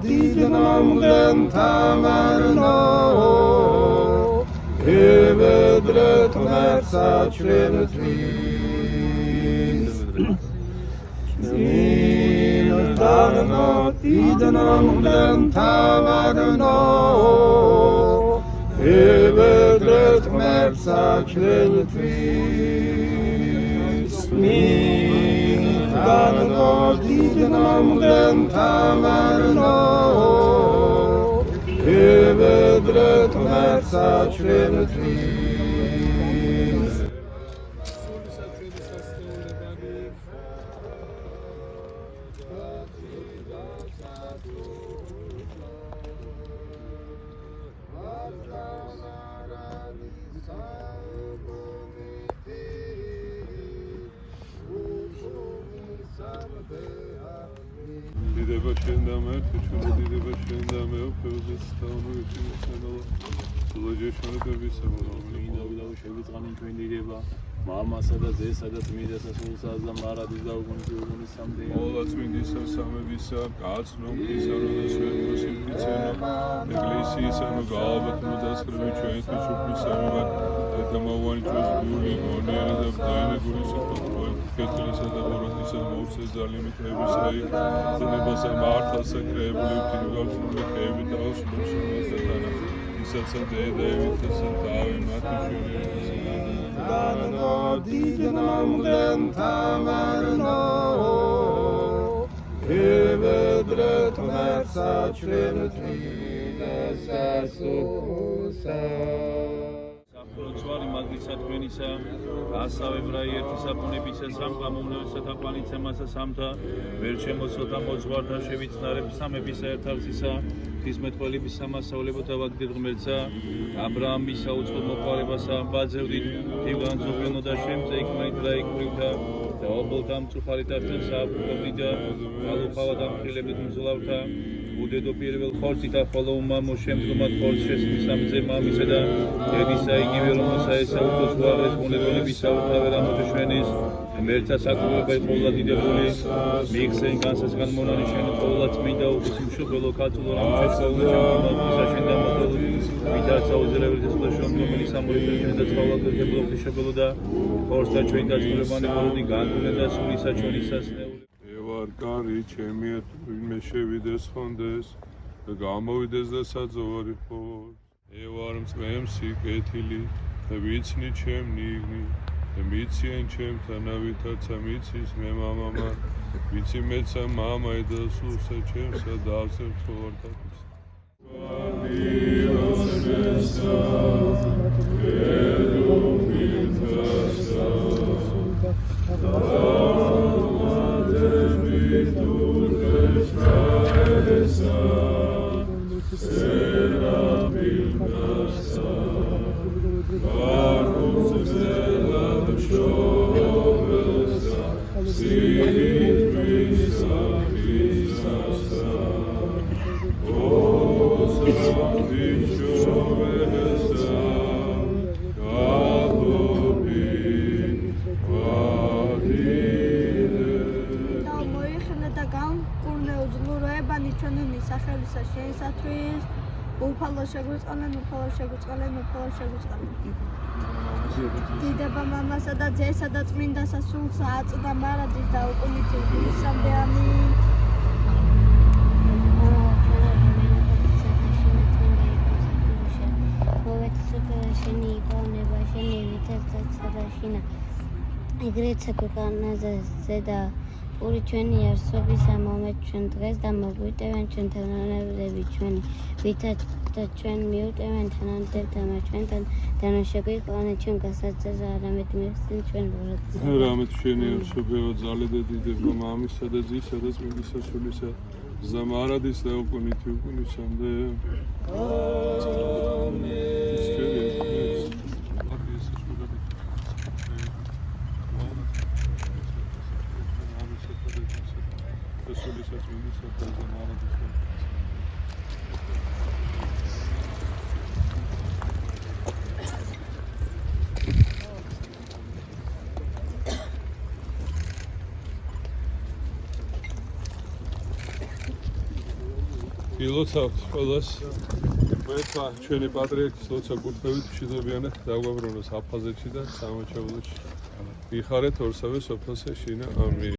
დიდნამლენ თამარნო ევედრეთ მერსაჩრენთვის წმინდანო დიდნამლენ თამარნო ევედრეთ მერსაჩრენთვის წმინდანო დიდნამლენ თამარნო ევედრეთ მერსაჩრენთვის დიდება შენ და მე, ჩვენი დიდება შენ და მე, ფეოდალს თავმოიწინე სანალა. სულაჯეშონების სამრავალი შევიწყანი ჩვენ დიდება. მამასა და ძესა და წმინდასა სულსა და მარადის და უგუნის სამდე. ყველა წმინდისა სამებისა, კაცნობისა, როდესაც ვერტოს იმფიცენო, ეკლესიისანო გაალბათნო დასკრები ჩვენთვის უფლისამებად, დედამავანი ჩვენს გული, გონიერი და ბრძენი გულის უპროექტ კეთილისა და ბოროტისა მოუწე ძალიმიტებისაი, წინებასა მართლსა კრებული ვთინგავსული ხეები და ოსმოსულოსათანა, ისაცა დედაევითასა დავი მათი შვილი Danno დიდნამლენ თამარნო ევედრეთ მერსაჩრენთვის სასუხსა საფროცვარი მაგრისა თქვენისა ასავე ბრაიერთი საპონებისა სამყამოვნებისა თაყვანიცემასა სამთა ვერ შემოსოთა მოძღვართა შევიცნარებ სამებისა ერთარცისა ღვთისმეტყველების სამასწავლებოთა ვაგდირ ღმერთსა აბრაამის საუცხო მოყარებასა ბაძევდით თივგანძობენო და შემწე იქმენით რა იქვრითა და ობოლთა მწუხარით აშენ სააფრობდით და ალუყავა დამხილებით მძლავრთა უდედო პირველ ხორცით ახალო უმამო შემდგომად ხორცს შესმის სამძე მამისა და დედისა იგივე რომელსა ესაუხოს გვარეს ბუნებელების საუთავერ ამოჩვენის მერცა საკუთრებელ ყოვლა დიდებული მიიხსენ განსასგან მონანიშენ ყოვლა წმინდა ღვთისმშობელო კაცულო რამჩესაულო ჩემპიონატისა შენ დამატებული ვითარცა უზრეველის და შრომის სამოიფერი ჩვენ და წყალა გერგებლო ღვთისმშობელო და ხორცს და ჩვენ დაწყებანი მოროდი განკურნე და სულისა ჩვენი სასნეული კარი ჩემი მე შევიდეს ხონდეს და გამოვიდეს და საძოვარი ხოს ევარ მწყემსი კეთილი და ვიცნი ჩემ ნიგნი და მიციან ჩემთანავითაცა მიცის მე მამამა ვიცი მეცა მამა და სულსა ჩემსა დავსებ ცხოვრთათვის ვარდიოსესა ელუმინთასა დიდება მამასა და ძესა და წმინდასა სულსა აწდა მარადის და უკუნითი გულისამდე ამინ შენი იკონება შენი ვითარცა და შინა ეგრეც ქვეყანაზე ზედა პური ჩვენი არსობისა მომეთ ჩვენ დღეს და მოგვიტევენ ჩვენ თანამდებები ჩვენი ვითარცა ჩვენ მიუტევენ თანამდებთა ჩვენთან დანაშაგვიყვანენ ჩვენ გასაცდელს არამედ მიხსენ ჩვენ ვართ რამეთ შენი არსობება ძალე და დიდება მამისა და ძისა და წმინდისა სულისა ზამარადის და უკუნითი უკუნისამდე გილოცავთ ყველას. მეცა ჩვენი პატრიარქის ლოცვა კურთხევით მშვიდობიანად დაგვაბრუნოს აფხაზეთში და სამოჩეულოში. მიხარეთ ორსავე სოფელსა შინა. ამინ.